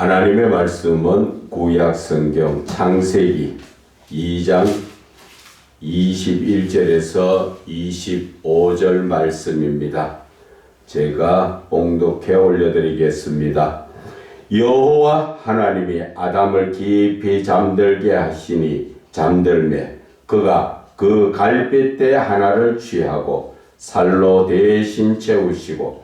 하나님의 말씀은 구약 성경 창세기 2장 21절에서 25절 말씀입니다. 제가 봉독해 올려드리겠습니다. 여호와 하나님이 아담을 깊이 잠들게 하시니 잠들매 그가 그 갈빗대 하나를 취하고 살로 대신 채우시고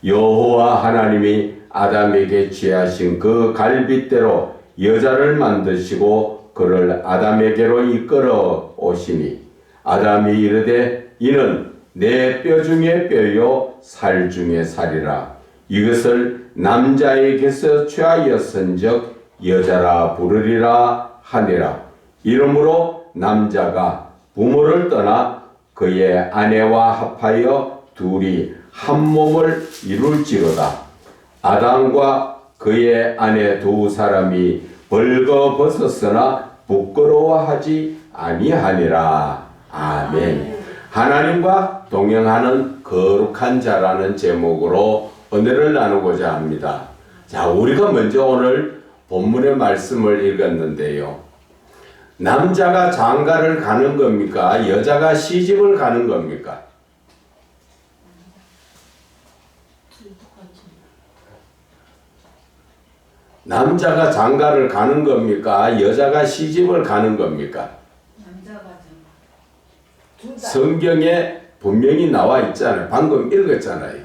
여호와 하나님이 아담에게 취하신 그 갈빗대로 여자를 만드시고 그를 아담에게로 이끌어 오시니 아담이 이르되 이는 내 뼈 중에 뼈요 살 중에 살이라. 이것을 남자에게서 취하였은즉 여자라 부르리라 하니라. 이러므로 남자가 부모를 떠나 그의 아내와 합하여 둘이 한 몸을 이룰지로다. 아담과 그의 아내 두 사람이 벌거벗었으나 부끄러워하지 아니하니라. 아멘. 하나님과 동행하는 거룩한 자라는 제목으로 은혜를 나누고자 합니다. 자, 우리가 먼저 오늘 본문의 말씀을 읽었는데요. 남자가 장가를 가는 겁니까? 여자가 시집을 가는 겁니까? 남자가 장가를 가는 겁니까? 여자가 시집을 가는 겁니까? 성경에 분명히 나와 있잖아요. 방금 읽었잖아요.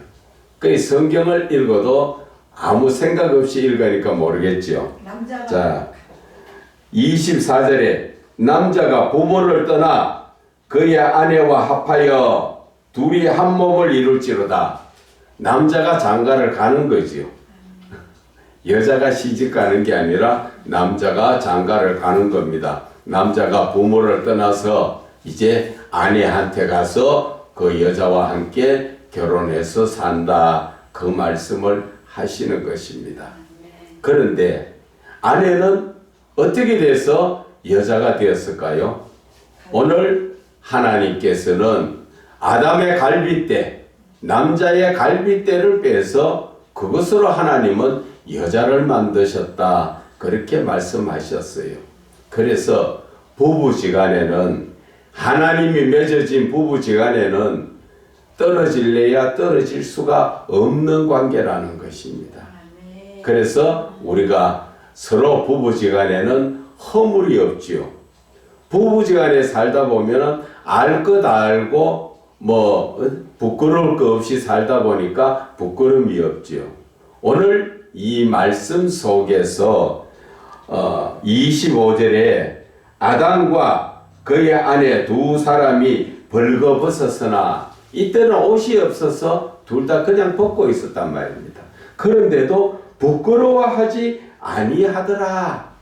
그 성경을 읽어도 아무 생각 없이 읽으니까 모르겠죠. 자, 24절에 남자가 부모를 떠나 그의 아내와 합하여 둘이 한 몸을 이룰지로다. 남자가 장가를 가는 거지요. 여자가 시집 가는 게 아니라 남자가 장가를 가는 겁니다. 남자가 부모를 떠나서 이제 아내한테 가서 그 여자와 함께 결혼해서 산다. 그 말씀을 하시는 것입니다. 그런데 아내는 어떻게 돼서 여자가 되었을까요? 오늘 하나님께서는 아담의 갈빗대, 남자의 갈빗대를 빼서 그것으로 하나님은 여자를 만드셨다. 그렇게 말씀하셨어요. 그래서 부부지간에는 하나님이 맺어진 부부지간에는 떨어질래야 떨어질 수가 없는 관계라는 것입니다. 그래서 우리가 서로 부부지간에는 허물이 없지요. 부부지간에 살다 보면은 알 것 알고 부끄러울 거 없이 살다 보니까 부끄러움이 없지요. 오늘 이 말씀 속에서 25절에 아담과 그의 아내 두 사람이 벌거벗었으나 이때는 옷이 없어서 둘 다 그냥 벗고 있었단 말입니다. 그런데도 부끄러워하지 아니하더라.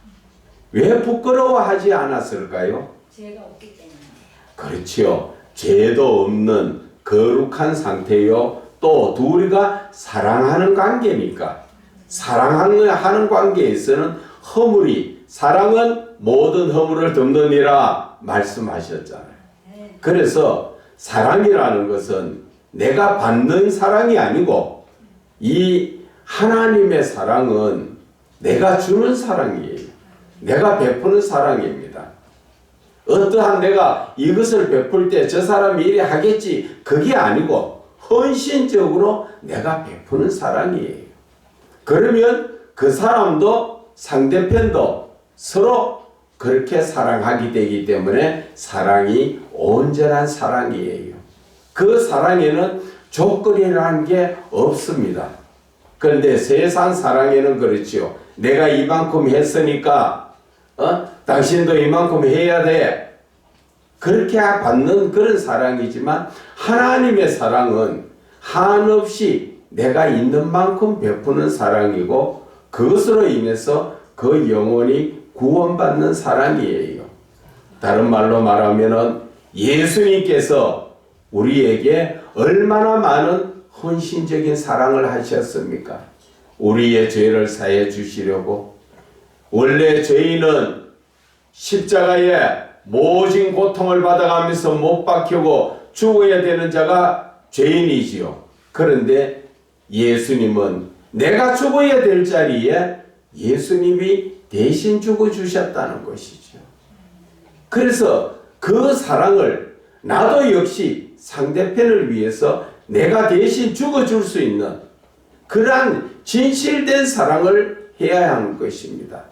왜 부끄러워하지 않았을까요? 죄가 없기 때문에. 그렇지요. 죄도 없는 거룩한 상태요. 또 둘이가 사랑하는 관계니까. 사랑하는 관계에서는 허물이, 사랑은 모든 허물을 덮느니라 말씀하셨잖아요. 그래서 사랑이라는 것은 내가 받는 사랑이 아니고 이 하나님의 사랑은 내가 주는 사랑이에요. 내가 베푸는 사랑입니다. 어떠한 내가 이것을 베풀 때 저 사람이 이래 하겠지 그게 아니고 헌신적으로 내가 베푸는 사랑이에요. 그러면 그 사람도 상대편도 서로 그렇게 사랑하게 되기 때문에 사랑이 온전한 사랑이에요. 그 사랑에는 조건이라는 게 없습니다. 그런데 세상 사랑에는 그렇지요. 내가 이만큼 했으니까 당신도 이만큼 해야 돼. 그렇게 받는 그런 사랑이지만 하나님의 사랑은 한없이 내가 있는 만큼 베푸는 사랑이고 그것으로 인해서 그 영혼이 구원받는 사랑이에요. 다른 말로 말하면은 예수님께서 우리에게 얼마나 많은 헌신적인 사랑을 하셨습니까? 우리의 죄를 사해 주시려고. 원래 죄인은 십자가에 모진 고통을 받아가면서 못 박히고 죽어야 되는 자가 죄인이지요. 그런데 예수님은 내가 죽어야 될 자리에 예수님이 대신 죽어주셨다는 것이죠. 그래서 그 사랑을 나도 역시 상대편을 위해서 내가 대신 죽어줄 수 있는 그러한 진실된 사랑을 해야 하는 것입니다.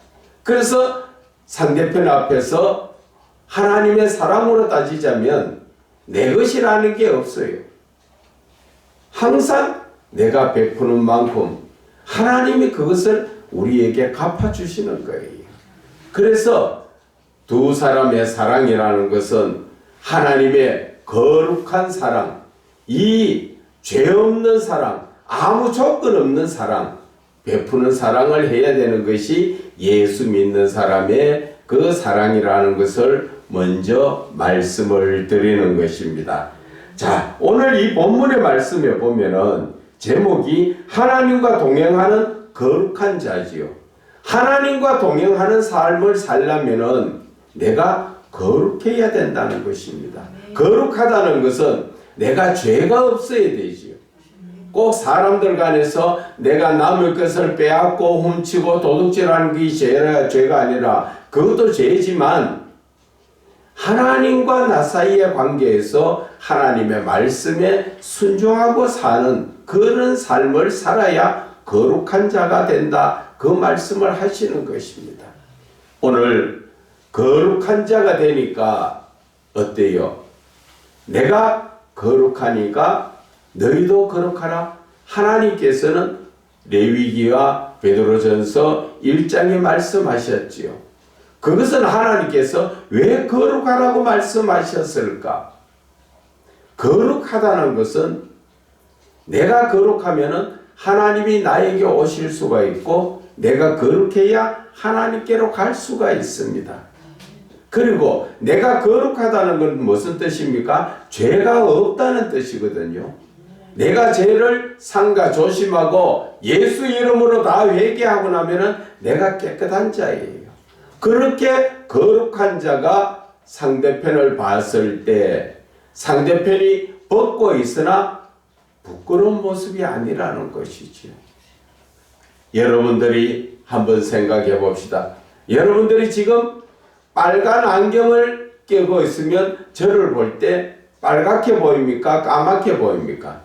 그래서 상대편 앞에서 하나님의 사랑으로 따지자면 내 것이라는 게 없어요. 항상 내가 베푸는 만큼 하나님이 그것을 우리에게 갚아주시는 거예요. 그래서 두 사람의 사랑이라는 것은 하나님의 거룩한 사랑, 이 죄 없는 사랑, 아무 조건 없는 사랑, 베푸는 사랑을 해야 되는 것이 예수 믿는 사람의 그 사랑이라는 것을 먼저 말씀을 드리는 것입니다. 자, 오늘 이 본문의 말씀에 보면은 제목이 하나님과 동행하는 거룩한 자지요. 하나님과 동행하는 삶을 살려면은 내가 거룩해야 된다는 것입니다. 거룩하다는 것은 내가 죄가 없어야 되지요. 꼭 사람들 간에서 내가 남의 것을 빼앗고 훔치고 도둑질하는 게 죄가 아니라 그것도 죄지만 하나님과 나 사이의 관계에서 하나님의 말씀에 순종하고 사는 그런 삶을 살아야 거룩한 자가 된다. 그 말씀을 하시는 것입니다. 오늘 거룩한 자가 되니까 어때요? 내가 거룩하니까 너희도 거룩하라. 하나님께서는 레위기와 베드로전서 1장에 말씀하셨지요. 그것은 하나님께서 왜 거룩하라고 말씀하셨을까? 거룩하다는 것은 내가 거룩하면은 하나님이 나에게 오실 수가 있고 내가 거룩해야 하나님께로 갈 수가 있습니다. 그리고 내가 거룩하다는 건 무슨 뜻입니까? 죄가 없다는 뜻이거든요. 내가 죄를 삼가 조심하고 예수 이름으로 다 회개하고 나면은 내가 깨끗한 자예요. 그렇게 거룩한 자가 상대편을 봤을 때 상대편이 벗고 있으나 부끄러운 모습이 아니라는 것이죠. 여러분들이 한번 생각해 봅시다. 여러분들이 지금 빨간 안경을 끼고 있으면 저를 볼 때 빨갛게 보입니까? 까맣게 보입니까?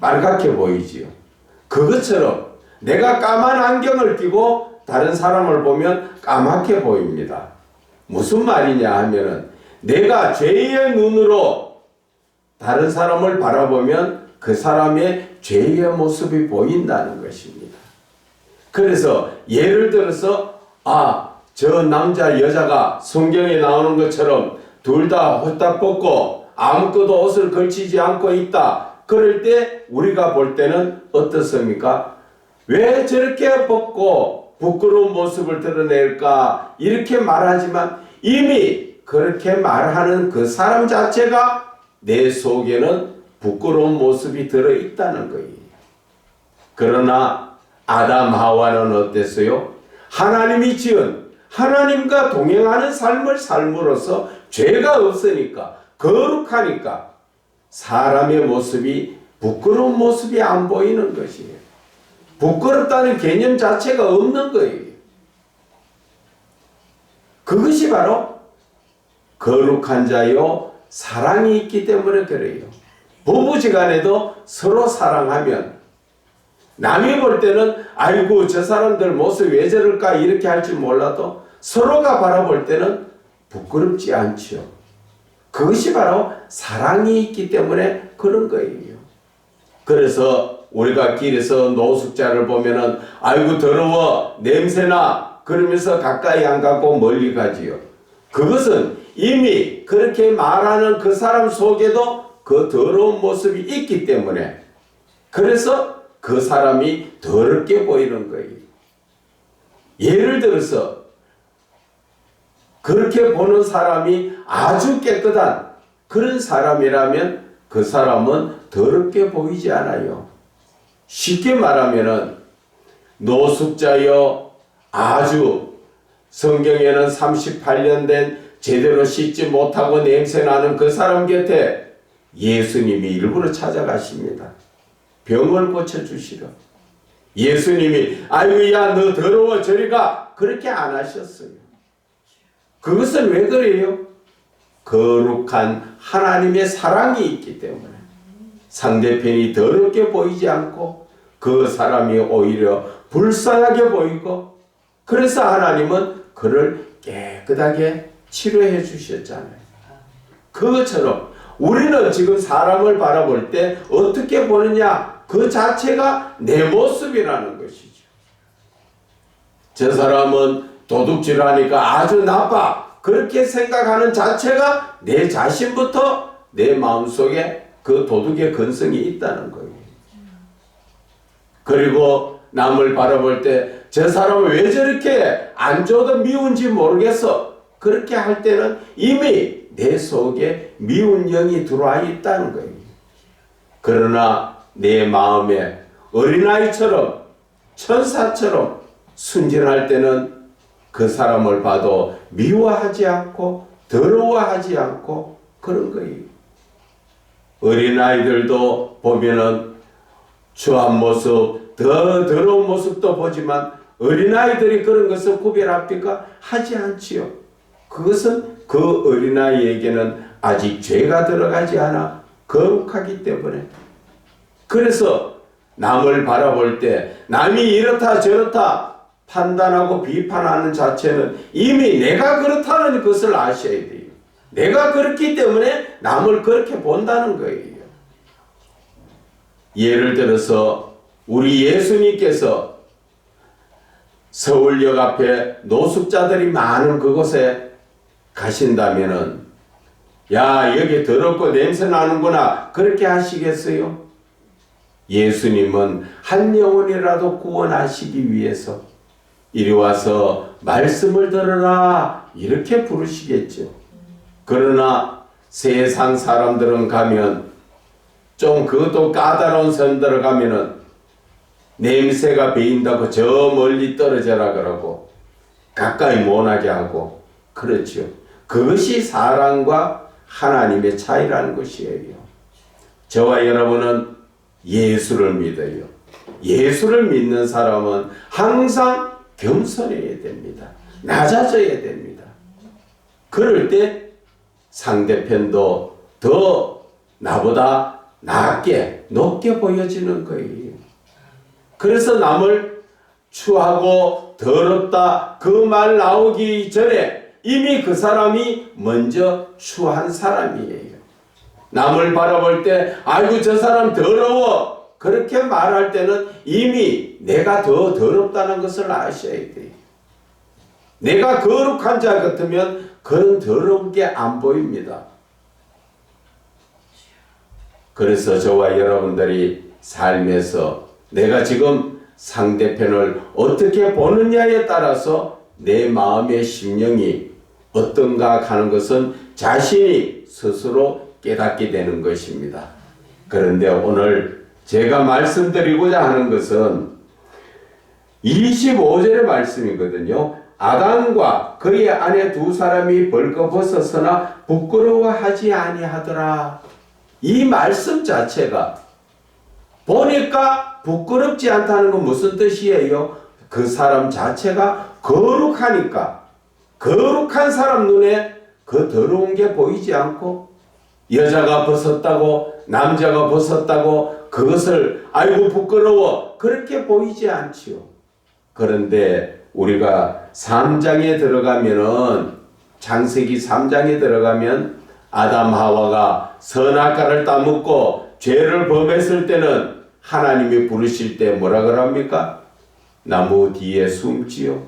빨갛게 보이지요. 그것처럼 내가 까만 안경을 끼고 다른 사람을 보면 까맣게 보입니다. 무슨 말이냐 하면은 내가 죄의 눈으로 다른 사람을 바라보면 그 사람의 죄의 모습이 보인다는 것입니다. 그래서 예를 들어서 저 남자 여자가 성경에 나오는 것처럼 둘 다 홀딱 벗고 아무것도 옷을 걸치지 않고 있다. 그럴 때 우리가 볼 때는 어떻습니까? 왜 저렇게 벗고 부끄러운 모습을 드러낼까? 이렇게 말하지만 이미 그렇게 말하는 그 사람 자체가 내 속에는 부끄러운 모습이 들어있다는 거예요. 그러나 아담 하와는 어땠어요? 하나님이 지은 하나님과 동행하는 삶을 삶으로써 죄가 없으니까 거룩하니까 사람의 모습이 부끄러운 모습이 안 보이는 것이에요. 부끄럽다는 개념 자체가 없는 거예요. 그것이 바로 거룩한 자요 사랑이 있기 때문에 그래요. 부부지간에도 서로 사랑하면 남이 볼 때는 아이고 저 사람들 모습 왜 저럴까 이렇게 할 줄 몰라도 서로가 바라볼 때는 부끄럽지 않죠. 그것이 바로 사랑이 있기 때문에 그런 거예요. 그래서 우리가 길에서 노숙자를 보면은 아이고 더러워 냄새나 그러면서 가까이 안 가고 멀리 가지요. 그것은 이미 그렇게 말하는 그 사람 속에도 그 더러운 모습이 있기 때문에 그래서 그 사람이 더럽게 보이는 거예요. 예를 들어서 그렇게 보는 사람이 아주 깨끗한 그런 사람이라면 그 사람은 더럽게 보이지 않아요. 쉽게 말하면은 노숙자여 아주 성경에는 38년 된 제대로 씻지 못하고 냄새나는 그 사람 곁에 예수님이 일부러 찾아가십니다. 병을 고쳐주시러. 예수님이 아이고 야 너 더러워 저리 가 그렇게 안 하셨어요. 그것은 왜 그래요? 거룩한 하나님의 사랑이 있기 때문에 상대편이 더럽게 보이지 않고 그 사람이 오히려 불쌍하게 보이고 그래서 하나님은 그를 깨끗하게 치료해 주셨잖아요. 그것처럼 우리는 지금 사람을 바라볼 때 어떻게 보느냐 그 자체가 내 모습이라는 것이죠. 저 사람은 도둑질하니까 아주 나빠 그렇게 생각하는 자체가 내 자신부터 내 마음속에 그 도둑의 근성이 있다는 거예요. 그리고 남을 바라볼 때 저 사람은 왜 저렇게 안 줘도 미운지 모르겠어 그렇게 할 때는 이미 내 속에 미운 영이 들어와 있다는 거예요. 그러나 내 마음에 어린아이처럼 천사처럼 순진할 때는 그 사람을 봐도 미워하지 않고 더러워하지 않고 그런 거예요. 어린아이들도 보면은 추한 모습, 더 더러운 모습도 보지만 어린아이들이 그런 것을 구별합니까? 하지 않지요. 그것은 그 어린아이에게는 아직 죄가 들어가지 않아 거룩하기 때문에 그래서 남을 바라볼 때 남이 이렇다 저렇다 판단하고 비판하는 자체는 이미 내가 그렇다는 것을 아셔야 돼요. 내가 그렇기 때문에 남을 그렇게 본다는 거예요. 예를 들어서 우리 예수님께서 서울역 앞에 노숙자들이 많은 그곳에 가신다면은 야 여기 더럽고 냄새 나는구나 그렇게 하시겠어요? 예수님은 한 영혼이라도 구원하시기 위해서 이리 와서 말씀을 들으라 이렇게 부르시겠죠. 그러나 세상 사람들은 가면 좀 그것도 까다로운 선들을 가면은 냄새가 배인다고 저 멀리 떨어져라 그러고 가까이 못하게 하고 그렇죠. 그것이 사랑과 하나님의 차이라는 것이에요. 저와 여러분은 예수를 믿어요. 예수를 믿는 사람은 항상 겸손해야 됩니다. 낮아져야 됩니다. 그럴 때 상대편도 더 나보다 낮게 높게 보여지는 거예요. 그래서 남을 추하고 더럽다 그 말 나오기 전에 이미 그 사람이 먼저 추한 사람이에요. 남을 바라볼 때 아이고 저 사람 더러워 그렇게 말할 때는 이미 내가 더 더럽다는 것을 아셔야 돼요. 내가 거룩한 자 같으면 그런 더러운 게 안 보입니다. 그래서 저와 여러분들이 삶에서 내가 지금 상대편을 어떻게 보느냐에 따라서 내 마음의 심령이 어떤가 하는 것은 자신이 스스로 깨닫게 되는 것입니다. 그런데 오늘 제가 말씀드리고자 하는 것은 25절의 말씀이거든요. 아담과 그의 아내 두 사람이 벌거벗었으나 부끄러워하지 아니하더라. 이 말씀 자체가 보니까 부끄럽지 않다는 건 무슨 뜻이에요? 그 사람 자체가 거룩하니까 거룩한 사람 눈에 그 더러운 게 보이지 않고 여자가 벗었다고 남자가 벗었다고 그것을 아이고 부끄러워 그렇게 보이지 않지요. 그런데 우리가 3장에 들어가면은 창세기 3장에 들어가면 아담 하와가 선악과를 따먹고 죄를 범했을 때는 하나님이 부르실 때 뭐라 그럽니까? 나무 뒤에 숨지요.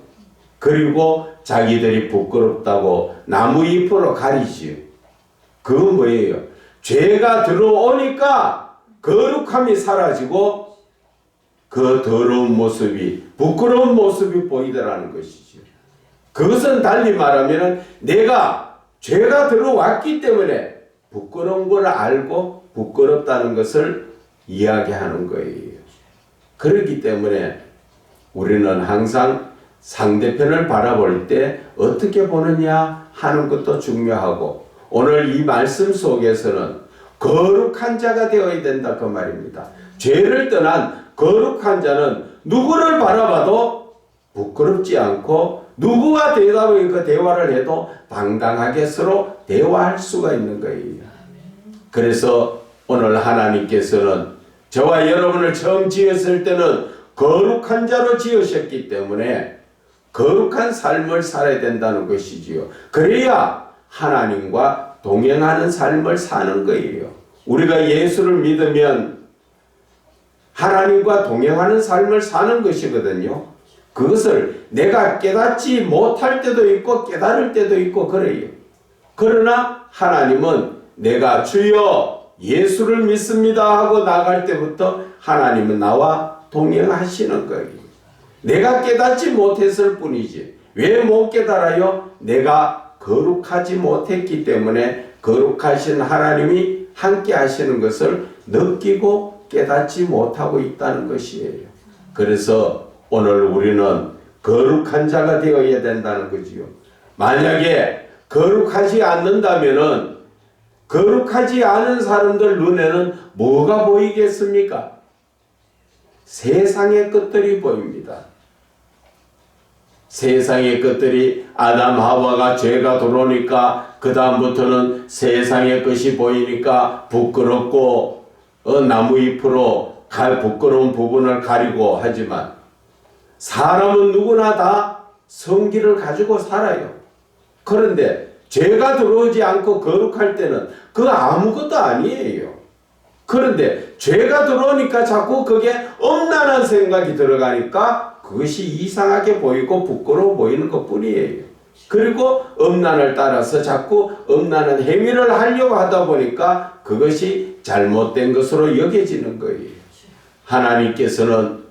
그리고 자기들이 부끄럽다고 나무 잎으로 가리지요. 그건 뭐예요? 죄가 들어오니까 거룩함이 사라지고 그 더러운 모습이 부끄러운 모습이 보이더라는 것이죠. 그것은 달리 말하면 내가 죄가 들어왔기 때문에 부끄러운 걸 알고 부끄럽다는 것을 이야기하는 거예요. 그렇기 때문에 우리는 항상 상대편을 바라볼 때 어떻게 보느냐 하는 것도 중요하고 오늘 이 말씀 속에서는 거룩한 자가 되어야 된다 그 말입니다. 죄를 떠난 거룩한 자는 누구를 바라봐도 부끄럽지 않고 누구와 대화를 해도 당당하게 서로 대화할 수가 있는 거예요. 그래서 오늘 하나님께서는 저와 여러분을 처음 지었을 때는 거룩한 자로 지으셨기 때문에 거룩한 삶을 살아야 된다는 것이지요. 그래야 하나님과 동행하는 삶을 사는 거예요. 우리가 예수를 믿으면 하나님과 동행하는 삶을 사는 것이거든요. 그것을 내가 깨닫지 못할 때도 있고 깨달을 때도 있고 그래요. 그러나 하나님은 내가 주여 예수를 믿습니다 하고 나갈 때부터 하나님은 나와 동행하시는 거예요. 내가 깨닫지 못했을 뿐이지. 왜 못 깨달아요? 내가 거룩하지 못했기 때문에 거룩하신 하나님이 함께 하시는 것을 느끼고 깨닫지 못하고 있다는 것이에요. 그래서 오늘 우리는 거룩한 자가 되어야 된다는 거지요. 만약에 거룩하지 않는다면은 거룩하지 않은 사람들 눈에는 뭐가 보이겠습니까? 세상의 것들이 보입니다. 세상의 것들이 아담 하와가 죄가 들어오니까 그 다음부터는 세상의 것이 보이니까 부끄럽고 나무 잎으로 부끄러운 부분을 가리고 하지만 사람은 누구나 다 성기를 가지고 살아요. 그런데 죄가 들어오지 않고 거룩할 때는 그거 아무것도 아니에요. 그런데 죄가 들어오니까 자꾸 그게 엄난한 생각이 들어가니까 그것이 이상하게 보이고 부끄러워 보이는 것 뿐이에요. 그리고 엄난을 따라서 자꾸 엄난한 행위를 하려고 하다 보니까 그것이 잘못된 것으로 여겨지는 거예요. 하나님께서는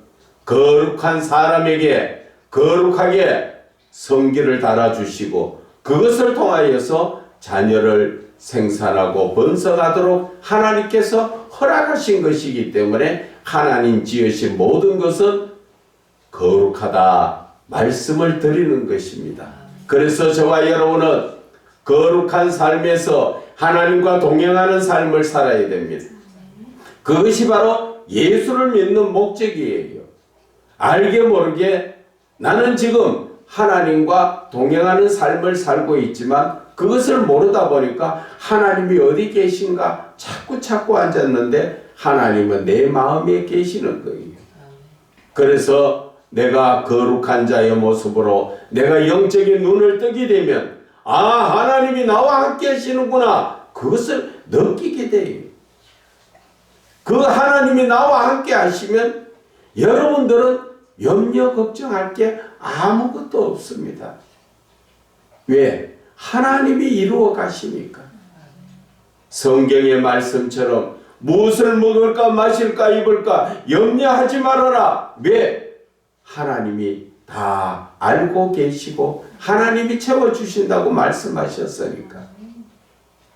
거룩한 사람에게 거룩하게 성기를 달아주시고 그것을 통하여서 자녀를 생산하고 번성하도록 하나님께서 허락하신 것이기 때문에 하나님 지으신 모든 것은 거룩하다 말씀을 드리는 것입니다. 그래서 저와 여러분은 거룩한 삶에서 하나님과 동행하는 삶을 살아야 됩니다. 그것이 바로 예수를 믿는 목적이에요. 알게 모르게 나는 지금 하나님과 동행하는 삶을 살고 있지만 그것을 모르다 보니까 하나님이 어디 계신가 자꾸 앉았는데 하나님은 내 마음에 계시는 거예요. 그래서 내가 거룩한 자의 모습으로 내가 영적인 눈을 뜨게 되면 하나님이 나와 함께 하시는구나 그것을 느끼게 돼요. 그 하나님이 나와 함께 하시면 여러분들은 염려 걱정할 게 아무것도 없습니다. 왜? 하나님이 이루어 가시니까. 성경의 말씀처럼 무엇을 먹을까 마실까 입을까 염려하지 말아라. 왜? 하나님이 다 알고 계시고 하나님이 채워주신다고 말씀하셨으니까.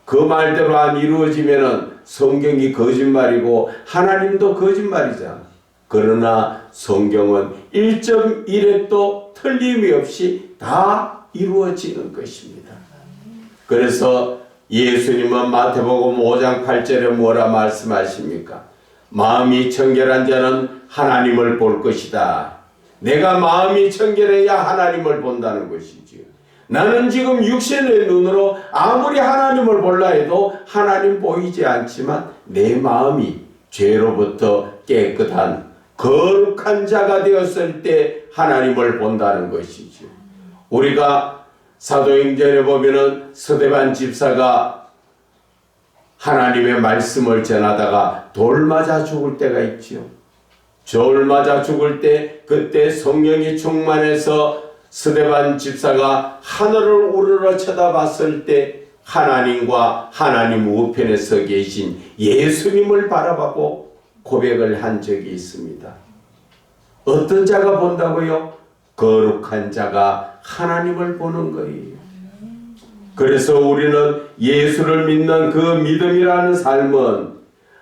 그 말대로 안 이루어지면은 성경이 거짓말이고 하나님도 거짓말이잖아. 그러나 성경은 1.1획도 틀림이 없이 다 이루어지는 것입니다. 그래서 예수님은 마태복음 5장 8절에 뭐라 말씀하십니까? 마음이 청결한 자는 하나님을 볼 것이다. 내가 마음이 청결해야 하나님을 본다는 것이지요. 나는 지금 육신의 눈으로 아무리 하나님을 볼라 해도 하나님 보이지 않지만 내 마음이 죄로부터 깨끗한 거룩한 자가 되었을 때 하나님을 본다는 것이죠. 우리가 사도행전에 보면은 스데반 집사가 하나님의 말씀을 전하다가 돌 맞아 죽을 때가 있죠. 돌 맞아 죽을 때 그때 성령이 충만해서 스데반 집사가 하늘을 우러러 쳐다봤을 때 하나님과 하나님 우편에 서 계신 예수님을 바라보고 고백을 한 적이 있습니다. 어떤 자가 본다고요? 거룩한 자가 하나님을 보는 거예요. 그래서 우리는 예수를 믿는 그 믿음이라는 삶은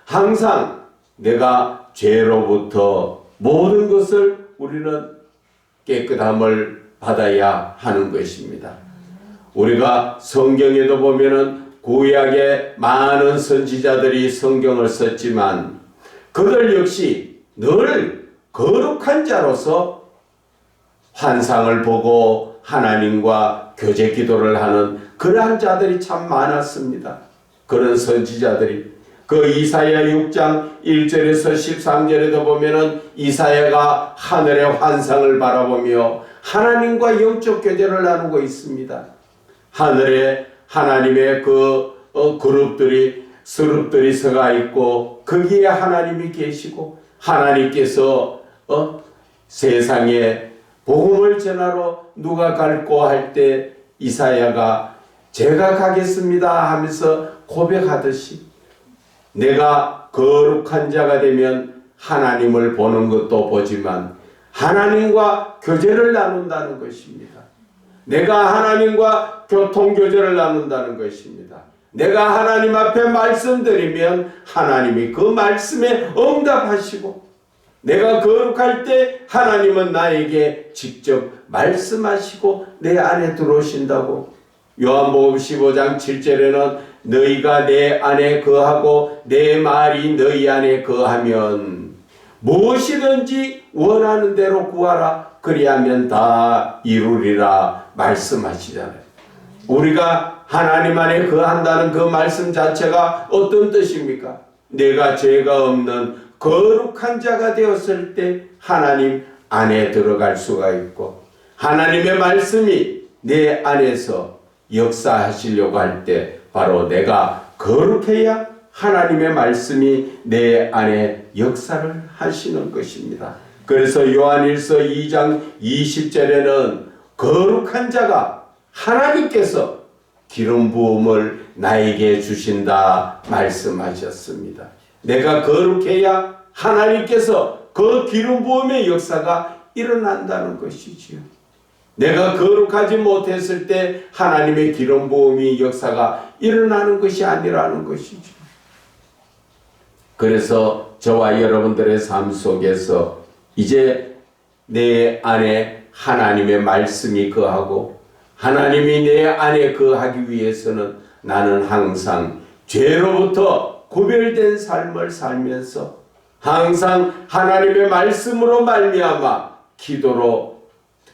항상 내가 죄로부터 모든 것을 우리는 깨끗함을 받아야 하는 것입니다. 우리가 성경에도 보면은 구약에 많은 선지자들이 성경을 썼지만 그들 역시 늘 거룩한 자로서 환상을 보고 하나님과 교제 기도를 하는 그러한 자들이 참 많았습니다. 그런 선지자들이 그 이사야 6장 1절에서 13절에도 보면은 이사야가 하늘의 환상을 바라보며 하나님과 영적 교제를 나누고 있습니다. 하늘에 하나님의 그룹들이 스룹들이 서가 있고 거기에 하나님이 계시고 하나님께서 세상에 복음을 전하러 누가 갈고 할 때 이사야가 제가 가겠습니다 하면서 고백하듯이 내가 거룩한 자가 되면 하나님을 보는 것도 보지만 하나님과 교제를 나눈다는 것입니다. 내가 하나님과 교통교제를 나눈다는 것입니다. 내가 하나님 앞에 말씀드리면 하나님이 그 말씀에 응답하시고 내가 거룩할 때 하나님은 나에게 직접 말씀하시고 내 안에 들어오신다고. 요한복음 15장 7절에는 너희가 내 안에 거하고 내 말이 너희 안에 거하면 무엇이든지 원하는 대로 구하라 그리하면 다 이루리라 말씀하시잖아요. 우리가 하나님 안에 거한다는 그 말씀 자체가 어떤 뜻입니까? 내가 죄가 없는 거룩한 자가 되었을 때 하나님 안에 들어갈 수가 있고 하나님의 말씀이 내 안에서 역사하시려고 할 때 바로 내가 거룩해야 하나님의 말씀이 내 안에 역사를 하시는 것입니다. 그래서 요한일서 2장 20절에는 거룩한 자가 하나님께서 기름 부음을 나에게 주신다 말씀하셨습니다. 내가 거룩해야 하나님께서 그 기름 부음의 역사가 일어난다는 것이지요. 내가 거룩하지 못했을 때 하나님의 기름 부음의 역사가 일어나는 것이 아니라는 것이죠. 그래서 저와 여러분들의 삶 속에서 이제 내 안에 하나님의 말씀이 거하고 하나님이 내 안에 거하기 위해서는 나는 항상 죄로부터 구별된 삶을 살면서 항상 하나님의 말씀으로 말미암아 기도로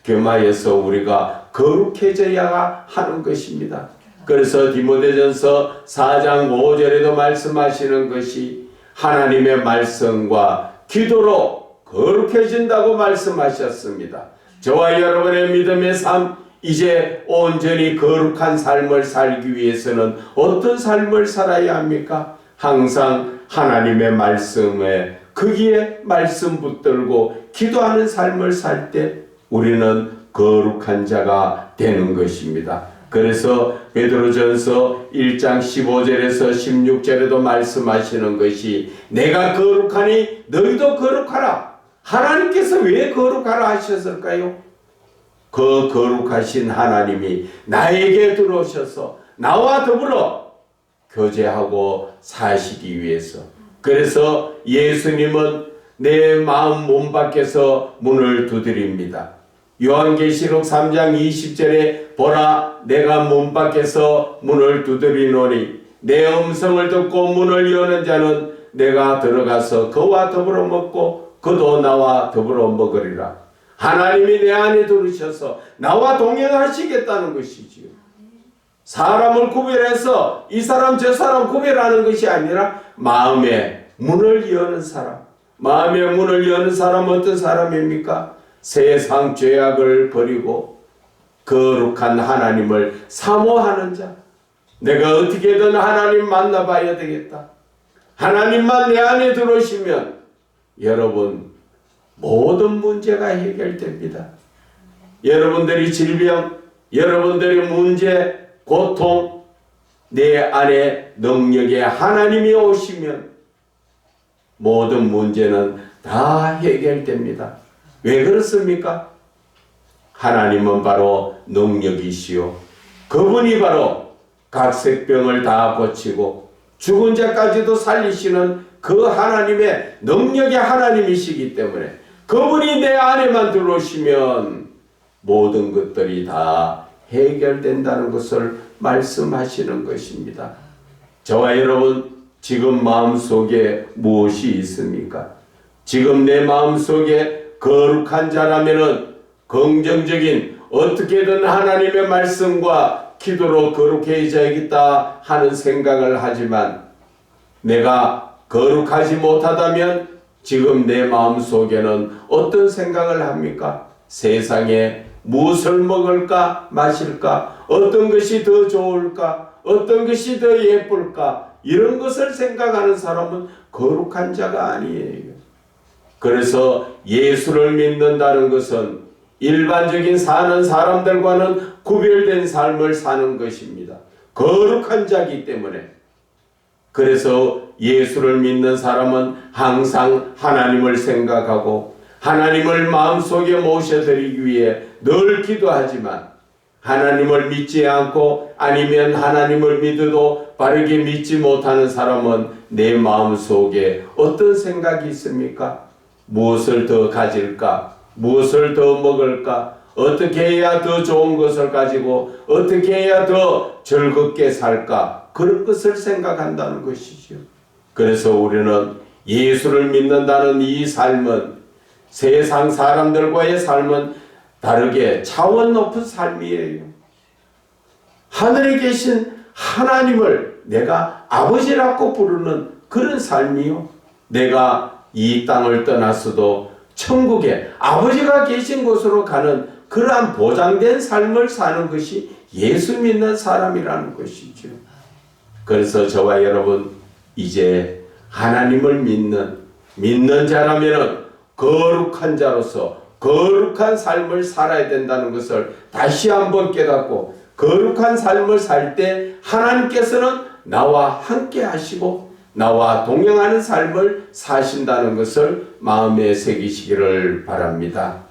겸하여서 우리가 거룩해져야 하는 것입니다. 그래서 디모데전서 4장 5절에도 말씀하시는 것이 하나님의 말씀과 기도로 거룩해진다고 말씀하셨습니다. 저와 여러분의 믿음의 삶, 이제 온전히 거룩한 삶을 살기 위해서는 어떤 삶을 살아야 합니까? 항상 하나님의 말씀에 거기에 말씀 붙들고 기도하는 삶을 살 때 우리는 거룩한 자가 되는 것입니다. 그래서 베드로전서 1장 15절에서 16절에도 말씀하시는 것이 내가 거룩하니 너희도 거룩하라. 하나님께서 왜 거룩하라 하셨을까요? 그 거룩하신 하나님이 나에게 들어오셔서 나와 더불어 교제하고 사시기 위해서. 그래서 예수님은 내 마음 몸 밖에서 문을 두드립니다. 요한계시록 3장 20절에 보라 내가 문 밖에서 문을 두드리노니 내 음성을 듣고 문을 여는 자는 내가 들어가서 그와 더불어 먹고 그도 나와 더불어 먹으리라. 하나님이 내 안에 들으셔서 나와 동행하시겠다는 것이지요. 사람을 구별해서 이 사람 저 사람 구별하는 것이 아니라 마음의 문을 여는 사람. 마음의 문을 여는 사람은 어떤 사람입니까? 세상 죄악을 버리고 거룩한 하나님을 사모하는 자. 내가 어떻게든 하나님 만나봐야 되겠다. 하나님만 내 안에 들어오시면 여러분 모든 문제가 해결됩니다. 여러분들이 질병, 여러분들의 문제, 고통, 내 안에 능력에 하나님이 오시면 모든 문제는 다 해결됩니다. 왜 그렇습니까? 하나님은 바로 능력이시요. 그분이 바로 각색병을 다 고치고 죽은 자까지도 살리시는 그 하나님의 능력의 하나님이시기 때문에 그분이 내 안에만 들어오시면 모든 것들이 다 해결된다는 것을 말씀하시는 것입니다. 저와 여러분 지금 마음속에 무엇이 있습니까? 지금 내 마음속에 거룩한 자라면은 긍정적인 어떻게든 하나님의 말씀과 기도로 거룩해져야겠다 하는 생각을 하지만 내가 거룩하지 못하다면 지금 내 마음속에는 어떤 생각을 합니까? 세상에 무엇을 먹을까 마실까, 어떤 것이 더 좋을까, 어떤 것이 더 예쁠까, 이런 것을 생각하는 사람은 거룩한 자가 아니에요. 그래서 예수를 믿는다는 것은 일반적인 사는 사람들과는 구별된 삶을 사는 것입니다. 거룩한 자이기 때문에. 그래서 예수를 믿는 사람은 항상 하나님을 생각하고 하나님을 마음속에 모셔드리기 위해 늘 기도하지만, 하나님을 믿지 않고 아니면 하나님을 믿어도 바르게 믿지 못하는 사람은 내 마음속에 어떤 생각이 있습니까? 무엇을 더 가질까? 무엇을 더 먹을까? 어떻게 해야 더 좋은 것을 가지고 어떻게 해야 더 즐겁게 살까? 그런 것을 생각한다는 것이죠. 그래서 우리는 예수를 믿는다는 이 삶은 세상 사람들과의 삶은 다르게 차원 높은 삶이에요. 하늘에 계신 하나님을 내가 아버지라고 부르는 그런 삶이요. 내가 이 땅을 떠났어도 천국에 아버지가 계신 곳으로 가는 그러한 보장된 삶을 사는 것이 예수 믿는 사람이라는 것이죠. 그래서 저와 여러분, 이제 하나님을 믿는 자라면은 거룩한 자로서 거룩한 삶을 살아야 된다는 것을 다시 한번 깨닫고, 거룩한 삶을 살 때 하나님께서는 나와 함께 하시고 나와 동행하는 삶을 사신다는 것을 마음에 새기시기를 바랍니다.